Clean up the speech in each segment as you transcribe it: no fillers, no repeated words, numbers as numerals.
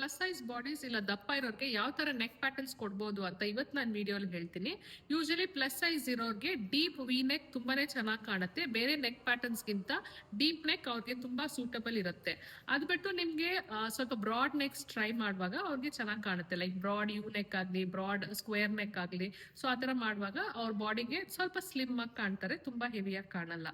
Plus size bodies ಇಲ್ಲ ದಪ್ಪ ಇರೋರಿಗೆ ಯಾವ ತರ ನೆಕ್ ಪ್ಯಾಟರ್ನ್ಸ್ ಕೊಡ್ಬೋದು ಅಂತ ಇವತ್ತು ನಾನು ವಿಡಿಯೋಲಿ ಹೇಳ್ತೀನಿ. ಯೂಶಲಿ ಪ್ಲಸ್ ಸೈಜ್ ಇರೋರಿಗೆ ಡೀಪ್ ವಿ ನೆಕ್ ತುಂಬಾನೇ ಚೆನ್ನಾಗಿ ಕಾಣುತ್ತೆ. ಬೇರೆ ನೆಕ್ ಪ್ಯಾಟರ್ನ್ಸ್ ಗಿಂತ ಡೀಪ್ ನೆಕ್ ಅವ್ರಿಗೆ ತುಂಬಾ ಸೂಟಬಲ್ ಇರುತ್ತೆ. ಅದ್ ಬಿಟ್ಟು ನಿಮ್ಗೆ ಸ್ವಲ್ಪ ಬ್ರಾಡ್ ನೆಕ್ಸ್ ಟ್ರೈ ಮಾಡುವಾಗ ಅವ್ರಿಗೆ ಚೆನ್ನಾಗಿ ಕಾಣುತ್ತೆ. ಲೈಕ್ ಬ್ರಾಡ್ ಯು ನೆಕ್ ಆಗ್ಲಿ, ಬ್ರಾಡ್ ಸ್ಕ್ವೇರ್ ನೆಕ್ ಆಗ್ಲಿ, ಸೊ ಆತರ ಮಾಡುವಾಗ ಅವ್ರ ಬಾಡಿಗೆ ಸ್ವಲ್ಪ ಸ್ಲಿಮ್ ಆಗಿ ಕಾಣ್ತಾರೆ, ತುಂಬಾ ಹೆವಿಯಾಗಿ ಕಾಣಲ್ಲ.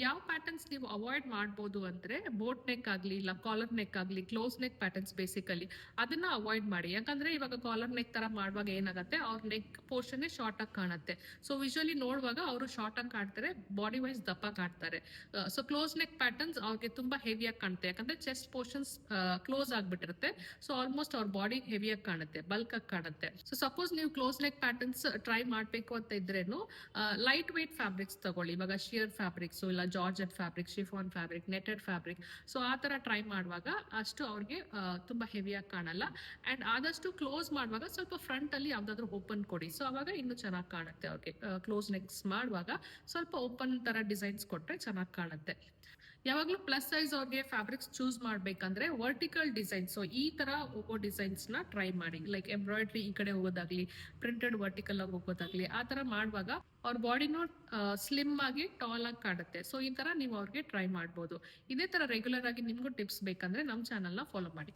ಯಾವ ಪ್ಯಾಟರ್ನ್ಸ್ ನೀವು ಅವಾಯ್ಡ್ ಮಾಡ್ಬೋದು ಅಂದ್ರೆ ಬೋಟ್ ನೆಕ್ ಆಗ್ಲಿ ಇಲ್ಲ ಕಾಲರ್ ನೆಕ್ ಆಗ್ಲಿ, ಕ್ಲೋಸ್ ನೆಕ್ ಪ್ಯಾಟರ್ನ್ಸ್ ಬೇಸಿಕಲಿ ಅದನ್ನ ಅವಾಯ್ಡ್ ಮಾಡಿ. ಯಾಕಂದ್ರೆ ಇವಾಗ ಕಾಲರ್ ನೆಕ್ ತರ ಮಾಡುವಾಗ ಏನಾಗುತ್ತೆ, ಅವ್ರ ನೆಕ್ ಪೋರ್ಷನ್ ಶಾರ್ಟ್ ಆಗಿ ಕಾಣುತ್ತೆ. ಸೊ ವಿಜುವಲಿ ನೋಡುವಾಗ ಅವರು ಶಾರ್ಟ್ ಆಗಿ ಕಾಣ್ತಾರೆ, ಬಾಡಿ ವೈಸ್ ದಪ್ಪ ಕಾಣ್ತಾರೆ. ಸೊ ಕ್ಲೋಸ್ ನೆಕ್ ಪ್ಯಾಟರ್ನ್ಸ್ ಅವ್ರಿಗೆ ತುಂಬಾ ಹೆವಿಯಾಗಿ ಕಾಣುತ್ತೆ, ಯಾಕಂದ್ರೆ ಚೆಸ್ಟ್ ಪೋರ್ಷನ್ಸ್ ಕ್ಲೋಸ್ ಆಗ್ಬಿಟ್ಟಿರುತ್ತೆ. ಸೊ ಆಲ್ಮೋಸ್ಟ್ ಅವ್ರ ಬಾಡಿ ಹೆವಿಯಾಗಿ ಕಾಣುತ್ತೆ, ಬಲ್ಕ್ ಆಗಿ ಕಾಣುತ್ತೆ. ಸೊ ಸಪೋಸ್ ನೀವು ಕ್ಲೋಸ್ ನೆಕ್ ಪ್ಯಾಟರ್ನ್ಸ್ ಟ್ರೈ ಮಾಡ್ಬೇಕು ಅಂತ ಇದ್ರೇನು ಲೈಟ್ ವೇಟ್ ಫ್ಯಾಬ್ರಿಕ್ಸ್ ತಗೊಳ್ಳಿ. ಇವಾಗ ಶಿಯರ್ ಫ್ಯಾಬ್ರಿಕ್ಸ್ ಇಲ್ಲ georgette fabric, chiffon fabric, netted fabric, so ಆ ತರ ಟ್ರೈ ಮಾಡುವಾಗ ಅಷ್ಟು ಅವ್ರಿಗೆ ತುಂಬಾ ಹೆವಿಯಾಗಿ ಕಾಣಲ್ಲ. ಅಂಡ್ ಆದಷ್ಟು ಕ್ಲೋಸ್ ಮಾಡುವಾಗ ಸ್ವಲ್ಪ ಫ್ರಂಟ್ ಅಲ್ಲಿ ಯಾವ್ದಾದ್ರು ಓಪನ್ ಕೊಡಿ, ಸೊ ಅವಾಗ ಇನ್ನು ಚೆನ್ನಾಗಿ ಕಾಣುತ್ತೆ. ಅವ್ರಿಗೆ ಕ್ಲೋಸ್ ನೆಕ್ಸ್ ಮಾಡುವಾಗ ಸ್ವಲ್ಪ ಓಪನ್ ತರ ಡಿಸೈನ್ಸ್ ಕೊಟ್ರೆ ಚೆನ್ನಾಗಿ ಕಾಣುತ್ತೆ. ಯಾವಾಗ್ಲೂ ಪ್ಲಸ್ ಸೈಜ್ ಅವ್ರಿಗೆ ಫ್ಯಾಬ್ರಿಕ್ಸ್ ಚೂಸ್ ಮಾಡ್ಬೇಕಂದ್ರೆ ವರ್ಟಿಕಲ್ ಡಿಸೈನ್, ಸೊ ಈ ತರ ಹೋಗೋ ಡಿಸೈನ್ಸ್ ನ ಟ್ರೈ ಮಾಡಿ. ಲೈಕ್ ಎಂಬ್ರಾಯ್ಡ್ರಿ ಈ ಕಡೆ ಹೋಗೋದಾಗ್ಲಿ, ಪ್ರಿಂಟೆಡ್ ವರ್ಟಿಕಲ್ ಆಗಿ ಹೋಗೋದಾಗ್ಲಿ, ಆ ತರ ಮಾಡುವಾಗ ಅವ್ರ ಬಾಡಿನೂ ಸ್ಲಿಮ್ ಆಗಿ ಟಾಲ್ ಆಗಿ ಕಾಣುತ್ತೆ. ಸೊ ಈ ತರ ನೀವು ಅವ್ರಿಗೆ ಟ್ರೈ ಮಾಡ್ಬೋದು. ಇದೇ ತರ ರೆಗ್ಯುಲರ್ ಆಗಿ ನಿಮ್ಗೂ ಟಿಪ್ಸ್ ಬೇಕಂದ್ರೆ ನಮ್ಮ ಚಾನಲ್ ನ ಫಾಲೋ ಮಾಡಿ.